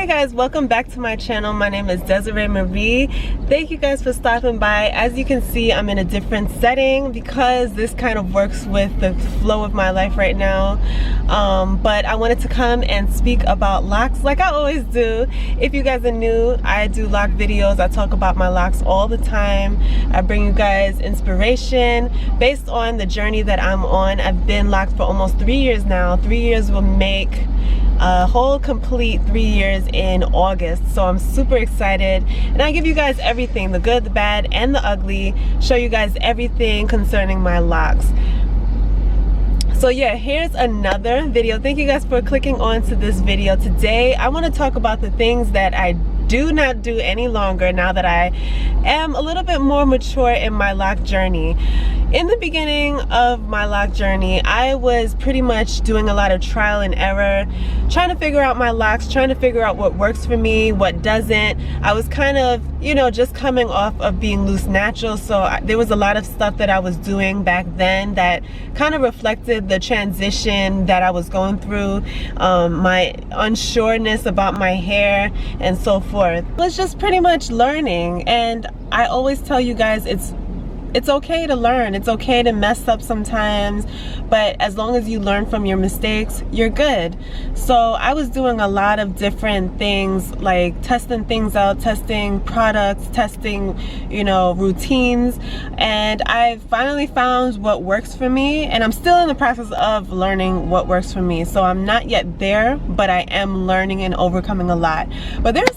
Hey guys, welcome back to my channel. My name is Desiree Marie. Thank you guys for stopping by. As you can see, I'm in a different setting because this kind of works with the flow of my life right now. But I wanted to come and speak about locks like I always do. If you guys are new, I do lock videos. I talk about my locks all the time. I bring you guys inspiration based on the journey that I'm on. I've been locked for almost 3 years now. 3 years will make a whole complete 3 years in August, so I'm super excited, and I give you guys everything, the good, the bad, and the ugly, show you guys everything concerning my locks. So yeah, here's another video. Thank you guys for clicking on to this video. Today I want to talk about the things that I do not do any longer now that I am a little bit more mature in my lock journey. In the beginning of my lock journey, I was pretty much doing a lot of trial and error, trying to figure out my locks, trying to figure out what works for me, what doesn't. I was kind of, you know, just coming off of being loose natural, so there was a lot of stuff that I was doing back then that kind of reflected the transition that I was going through, my unsureness about my hair and so forth. It was just pretty much learning, and I always tell you guys it's okay to learn. It's okay to mess up sometimes, but as long as you learn from your mistakes, you're good. So I was doing a lot of different things, like testing things out, testing products, testing, you know, routines, and I finally found what works for me, and I'm still in the process of learning what works for me. So I'm not yet there, but I am learning and overcoming a lot. But there's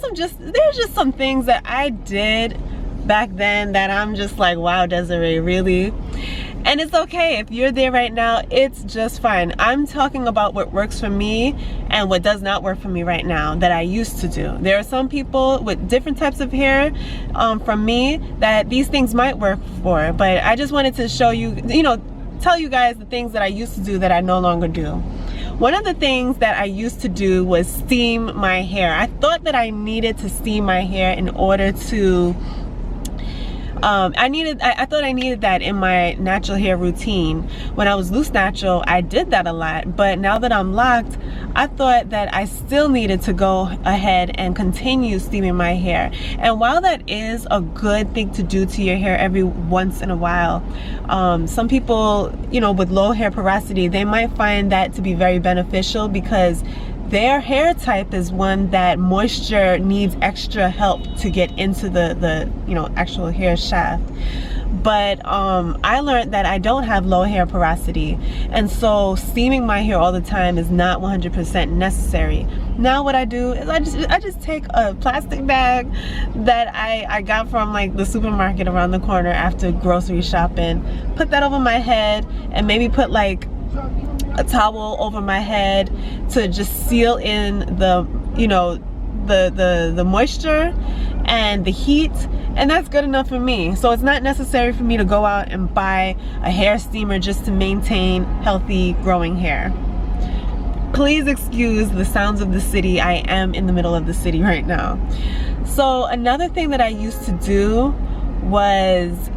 just some things that I did back then that I'm just like, wow, Desiree, really? And it's okay if you're there right now. It's just fine. I'm talking about what works for me and what does not work for me right now that I used to do. There are some people with different types of hair from me that these things might work for, but I just wanted to show you, you know, tell you guys the things that I used to do that I no longer do. One of the things that I used to do was steam my hair. I thought that I needed to steam my hair in order to I thought I needed that in my natural hair routine. When I was loose natural, I did that a lot, but now that I'm locked, I thought that I still needed to go ahead and continue steaming my hair. And while that is a good thing to do to your hair every once in a while, some people, you know, with low hair porosity, they might find that to be very beneficial because their hair type is one that moisture needs extra help to get into the you know, actual hair shaft. But I learned that I don't have low hair porosity, and so steaming my hair all the time is not 100% necessary. Now what I do is I just take a plastic bag that I got from like the supermarket around the corner after grocery shopping, put that over my head, and maybe put like a towel over my head to just seal in the, you know, the moisture and the heat, and that's good enough for me. So it's not necessary for me to go out and buy a hair steamer just to maintain healthy growing hair. Please excuse the sounds of the city. I am in the middle of the city right now. So another thing that I used to do was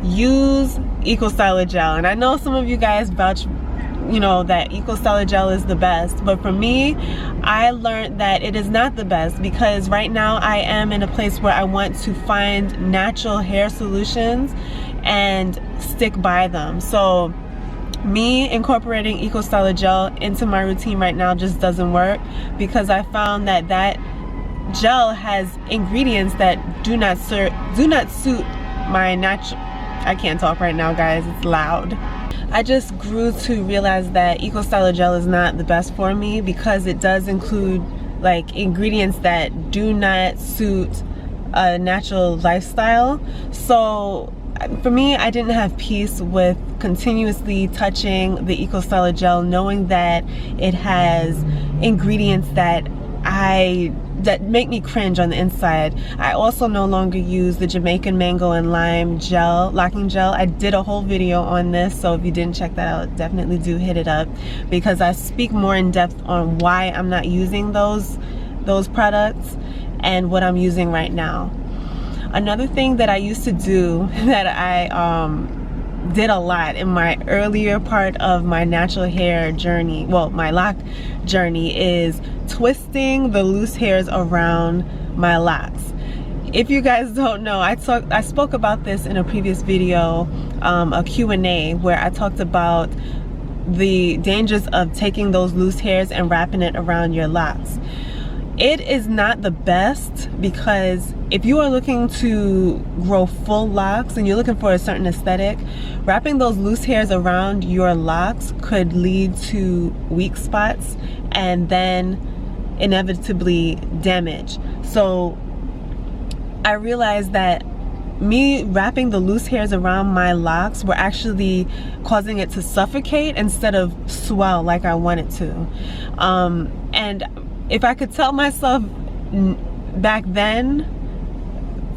use Eco Styler gel, and I know some of you guys vouch, you know, that Eco Styler gel is the best, but for me, I learned that it is not the best, because right now I am in a place where I want to find natural hair solutions and stick by them. So me incorporating Eco Styler gel into my routine right now just doesn't work, because I found that that gel has ingredients that do not suit my natural, I can't talk right now guys, it's loud. I just grew to realize that Eco Styler gel is not the best for me, because it does include like ingredients that do not suit a natural lifestyle. So for me, I didn't have peace with continuously touching the Eco Styler gel, knowing that it has ingredients that make me cringe on the inside. I also no longer use the Jamaican mango and lime gel, locking gel. I did a whole video on this, so if you didn't check that out, definitely do hit it up, because I speak more in depth on why I'm not using those products and what I'm using right now. Another thing that I used to do that I did a lot in my earlier part of my natural hair journey, well, my lock journey, is twisting the loose hairs around my locks. If you guys don't know, I spoke about this in a previous video, a Q&A, where I talked about the dangers of taking those loose hairs and wrapping it around your locks. It is not the best, because if you are looking to grow full locks and you're looking for a certain aesthetic, wrapping those loose hairs around your locks could lead to weak spots and then inevitably damage. So I realized that me wrapping the loose hairs around my locks were actually causing it to suffocate instead of swell like I want it to. And if I could tell myself back then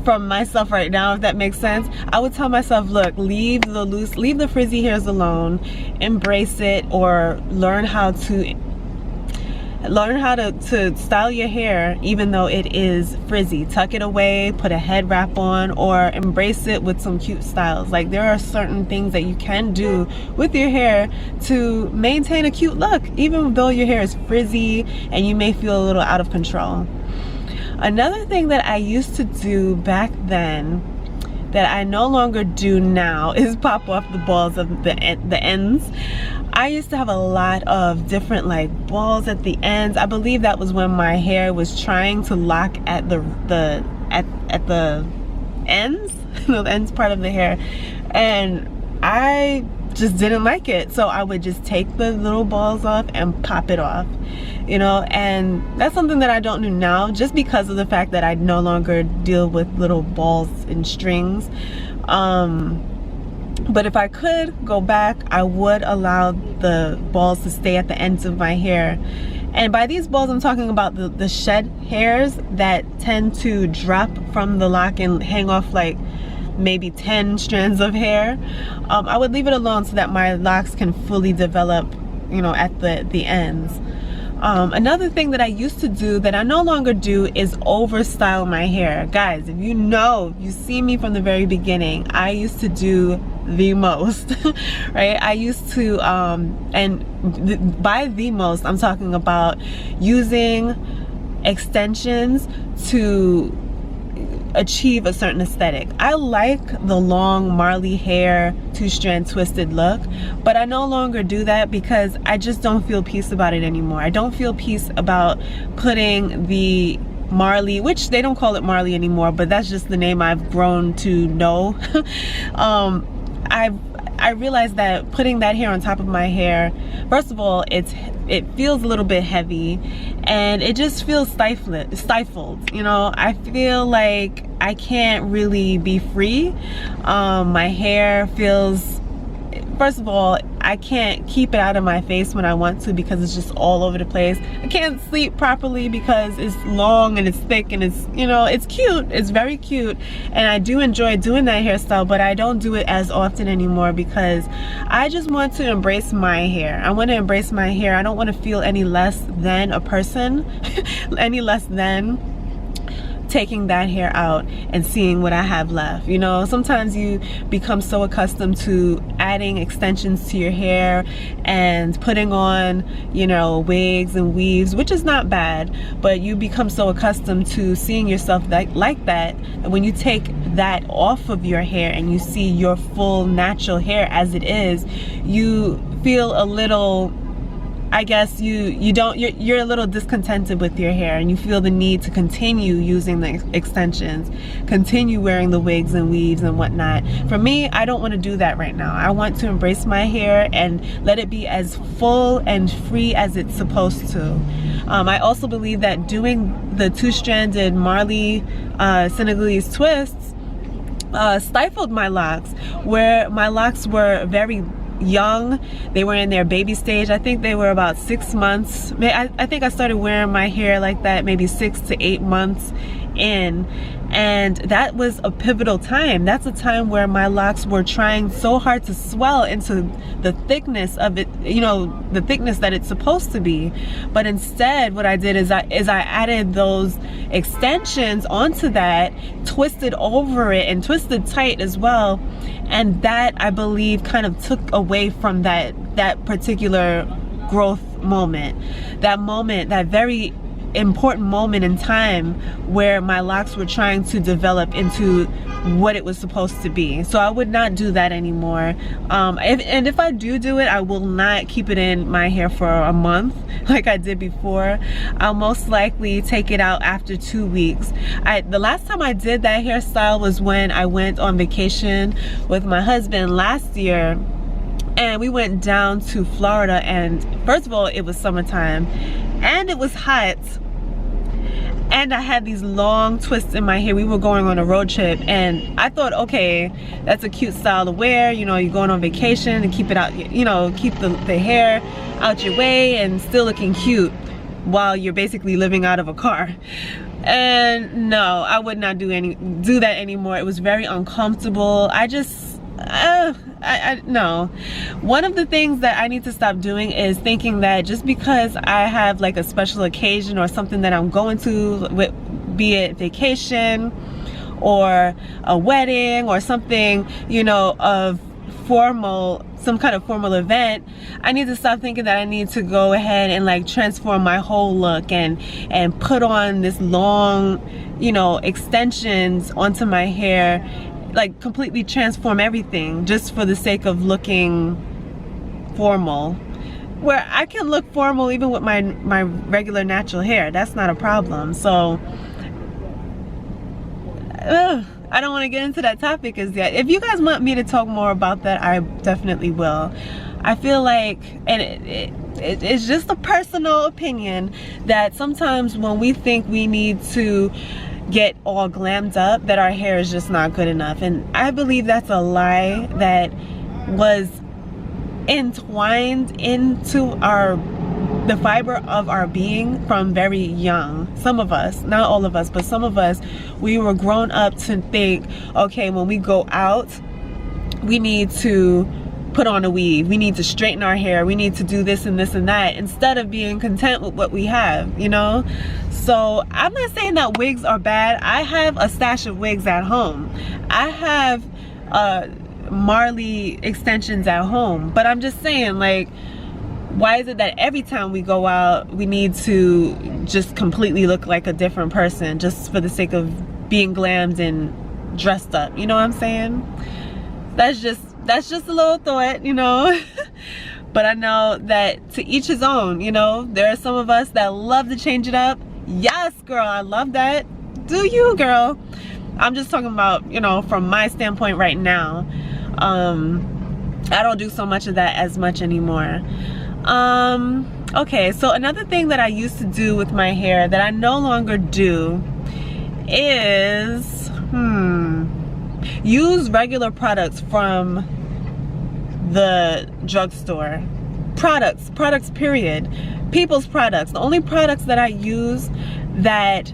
from myself right now, if that makes sense, I would tell myself, look, leave the frizzy hairs alone, embrace it, or learn how to style your hair even though it is frizzy. Tuck it away, put a head wrap on, or embrace it with some cute styles. Like, there are certain things that you can do with your hair to maintain a cute look even though your hair is frizzy and you may feel a little out of control. Another thing that I used to do back then that I no longer do now is pop off the balls of the ends. I used to have a lot of different like balls at the ends. I believe that was when my hair was trying to lock at the ends, the ends part of the hair, and I just didn't like it. So I would just take the little balls off and pop it off, you know. And that's something that I don't do now, just because of the fact that I no longer deal with little balls and strings. But if I could go back, I would allow the balls to stay at the ends of my hair. And by these balls, I'm talking about the shed hairs that tend to drop from the lock and hang off like maybe 10 strands of hair. I would leave it alone so that my locks can fully develop, you know, at the ends. Another thing that I used to do that I no longer do is over style my hair. Guys, if you know, you see me from the very beginning, I used to do the most, right? I used to, by the most, I'm talking about using extensions to achieve a certain aesthetic. I like the long Marley hair, 2-strand twisted look, but I no longer do that because I just don't feel peace about it anymore. I don't feel peace about putting the Marley, which they don't call it Marley anymore, but that's just the name I've grown to know. I realized that putting that hair on top of my hair, first of all, it feels a little bit heavy and it just feels stifled, you know. I feel like I can't really be free. My hair feels, first of all, I can't keep it out of my face when I want to because it's just all over the place. I can't sleep properly because it's long and it's thick and it's, you know, it's cute. It's very cute. And I do enjoy doing that hairstyle, but I don't do it as often anymore because I just want to embrace my hair. I want to embrace my hair. I don't want to feel any less than a person, any less than taking that hair out and seeing what I have left. You know, sometimes you become so accustomed to adding extensions to your hair and putting on, you know, wigs and weaves, which is not bad, but you become so accustomed to seeing yourself like that, and when you take that off of your hair and you see your full natural hair as it is, you feel a little, I guess you're a little discontented with your hair, and you feel the need to continue using the extensions, continue wearing the wigs and weaves and whatnot. For me, I don't want to do that right now. I want to embrace my hair and let it be as full and free as it's supposed to. I also believe that doing the 2-stranded Marley Senegalese twists stifled my locks, where my locks were very young. They were in their baby stage. I think they were about 6 months. I think I started wearing my hair like that maybe 6 to 8 months in, and that was a pivotal time. That's a time where my locks were trying so hard to swell into the thickness of it, you know, the thickness that it's supposed to be. But instead what I did is I added those extensions onto that, twisted over it and twisted tight as well, and that I believe kind of took away from that particular growth moment, that very important moment in time where my locks were trying to develop into what it was supposed to be. So I would not do that anymore. If I do it, I will not keep it in my hair for a month like I did before. I'll most likely take it out after 2 weeks. The last time I did that hairstyle was when I went on vacation with my husband last year, and we went down to Florida, and first of all, it was summertime and it was hot, and I had these long twists in my hair. We were going on a road trip, and I thought, okay, that's a cute style to wear, you know, you're going on vacation and keep it out, you know, keep the hair out your way and still looking cute while you're basically living out of a car. And no, I would not do that anymore. It was very uncomfortable. No. One of the things that I need to stop doing is thinking that just because I have like a special occasion or something that I'm going to, be it vacation or a wedding or something, you know, of some kind of formal event, I need to stop thinking that I need to go ahead and like transform my whole look and put on this long, you know, extensions onto my hair, like completely transform everything just for the sake of looking formal, where I can look formal even with my regular natural hair. That's not a problem. So I don't want to get into that topic as yet. If you guys want me to talk more about that, I definitely will. I feel like, and it's just a personal opinion, that sometimes when we think we need to get all glammed up, that our hair is just not good enough. And I believe that's a lie that was entwined into the fiber of our being from very young. Some of us, not all of us, but some of us, we were grown up to think, okay, when we go out, we need to put on a weave, we need to straighten our hair, we need to do this and this and that, instead of being content with what we have, you know? So I'm not saying that wigs are bad. I have a stash of wigs at home. I have Marley extensions at home, but I'm just saying, like, why is it that every time we go out we need to just completely look like a different person just for the sake of being glammed and dressed up? You know what I'm saying? That's just a little thought, you know. But I know that to each his own, you know. There are some of us that love to change it up. Yes, girl, I love that. Do you, girl? I'm just talking about, you know, from my standpoint right now. I don't do so much of that as much anymore. Okay, so another thing that I used to do with my hair that I no longer do is use regular products from the drugstore. Products period. People's products. The only products that I use that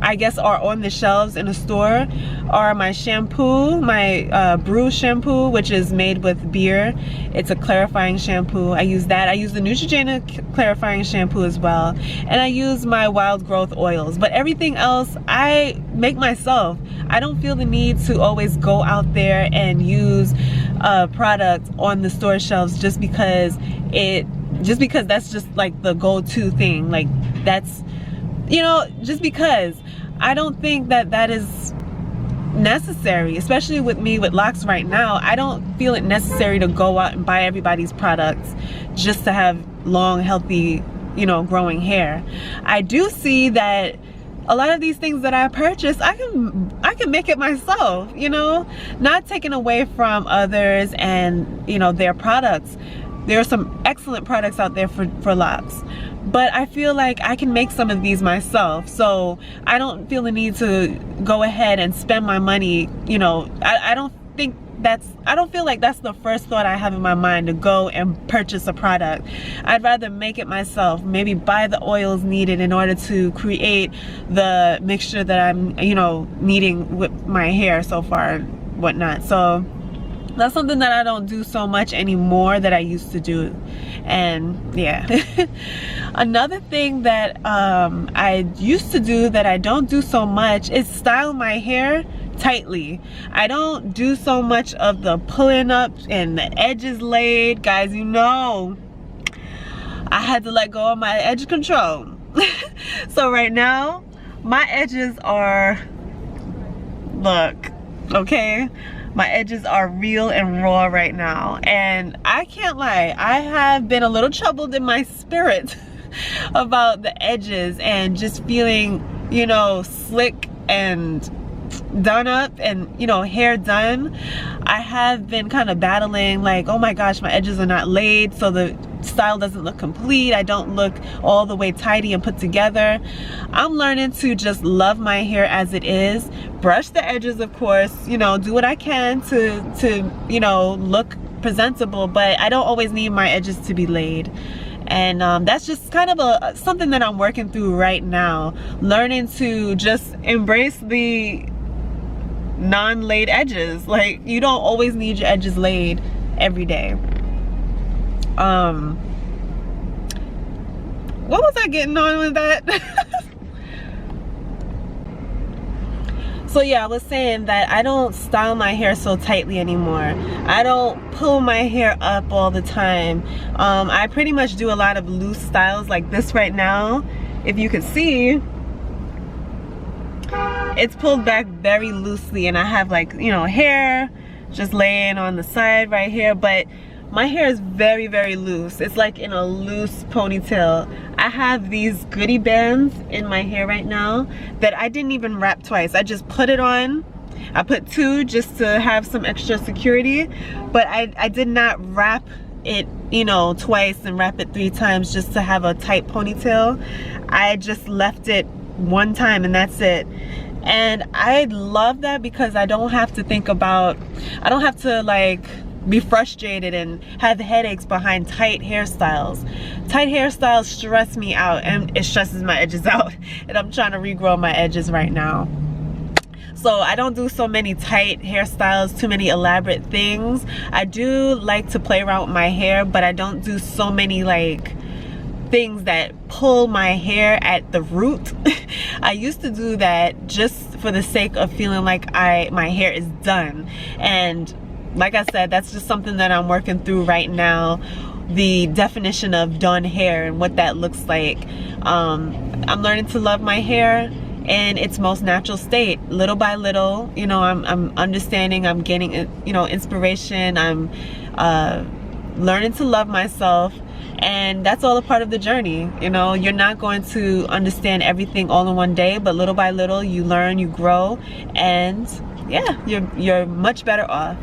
I guess are on the shelves in a store are my shampoo, my BROO shampoo, which is made with beer. It's a clarifying shampoo. I use that. I use the Neutrogena clarifying shampoo as well, and I use my wild growth oils. But everything else I make myself. I don't feel the need to always go out there and use a product on the store shelves just because that's just like the go-to thing. Like, that's, you know, just because. I don't think that is necessary, especially with me with locks right now. I don't feel it necessary to go out and buy everybody's products just to have long, healthy, you know, growing hair. I do see that a lot of these things that I purchase, I can make it myself, you know, not taking away from others and, you know, their products. There are some excellent products out there for locks, but I feel like I can make some of these myself, so I don't feel the need to go ahead and spend my money, you know. I don't feel like that's the first thought I have in my mind, to go and purchase a product. I'd rather make it myself, maybe buy the oils needed in order to create the mixture that I'm, you know, needing with my hair so far and whatnot. So That's something that I don't do so much anymore that I used to do. And yeah. Another thing that I used to do that I don't do so much is style my hair tightly. I don't do so much of the pulling up and the edges laid. Guys, you know, I had to let go of my edge control. So right now, my edges are, look, okay? My edges are real and raw right now. And I can't lie, I have been a little troubled in my spirit about the edges and just feeling, you know, slick and done up and, you know, hair done. I have been kind of battling like, oh my gosh, my edges are not laid, so the style doesn't look complete. I don't look all the way tidy and put together. I'm learning to just love my hair as it is. Brush the edges, of course, you know, do what I can to you know, look presentable, but I don't always need my edges to be laid. And that's just kind of something that I'm working through right now, learning to just embrace the non-laid edges. Like, you don't always need your edges laid every day. What was I getting on with that? So yeah, I was saying that I don't style my hair so tightly anymore. I don't pull my hair up all the time. I pretty much do a lot of loose styles like this right now. If you could see, it's pulled back very loosely, and I have, like, you know, hair just laying on the side right here, but my hair is very, very loose. It's like in a loose ponytail. I have these goodie bands in my hair right now that I didn't even wrap twice. I just put it on. I put 2 just to have some extra security, but I did not wrap it, you know, twice and wrap it 3 times just to have a tight ponytail. I just left it 1 time and that's it. And I love that because I don't have to think about, I don't have to like be frustrated and have headaches behind tight hairstyles. Tight hairstyles stress me out, and it stresses my edges out, and I'm trying to regrow my edges right now. So I don't do so many tight hairstyles, too many elaborate things. I do like to play around with my hair, but I don't do so many like things that pull my hair at the root. I used to do that just for the sake of feeling like my hair is done. And like I said, that's just something that I'm working through right now, the definition of done hair and what that looks like. I'm learning to love my hair in its most natural state, little by little. You know, I'm understanding, I'm getting, you know, inspiration. I'm learning to love myself, and that's all a part of the journey. You know, you're not going to understand everything all in one day, but little by little you learn, you grow, and yeah, you're much better off.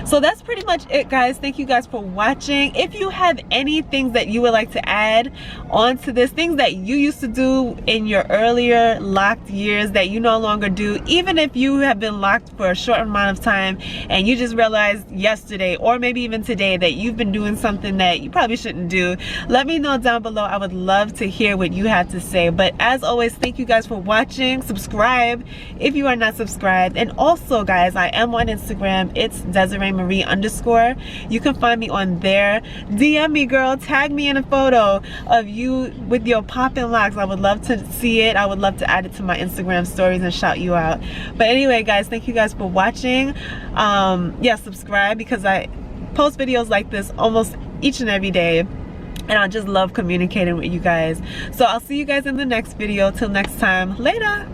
So that's pretty much it, guys. Thank you guys for watching. If you have any things that you would like to add onto this, things that you used to do in your earlier locked years that you no longer do, even if you have been locked for a short amount of time and you just realized yesterday or maybe even today that you've been doing something that you probably shouldn't do, let me know down below. I would love to hear what you have to say. But as always, thank you guys for watching. Subscribe if you are not subscribed. And also, guys, I am on Instagram. It's Desiree Marie _. You can find me on there. DM me, girl. Tag me in a photo of you with your poppin' locks. I would love to see it. I would love to add it to my Instagram stories and shout you out. But anyway, guys, thank you guys for watching. Yeah, subscribe because I post videos like this almost each and every day, and I just love communicating with you guys. So I'll see you guys in the next video. Till next time, later.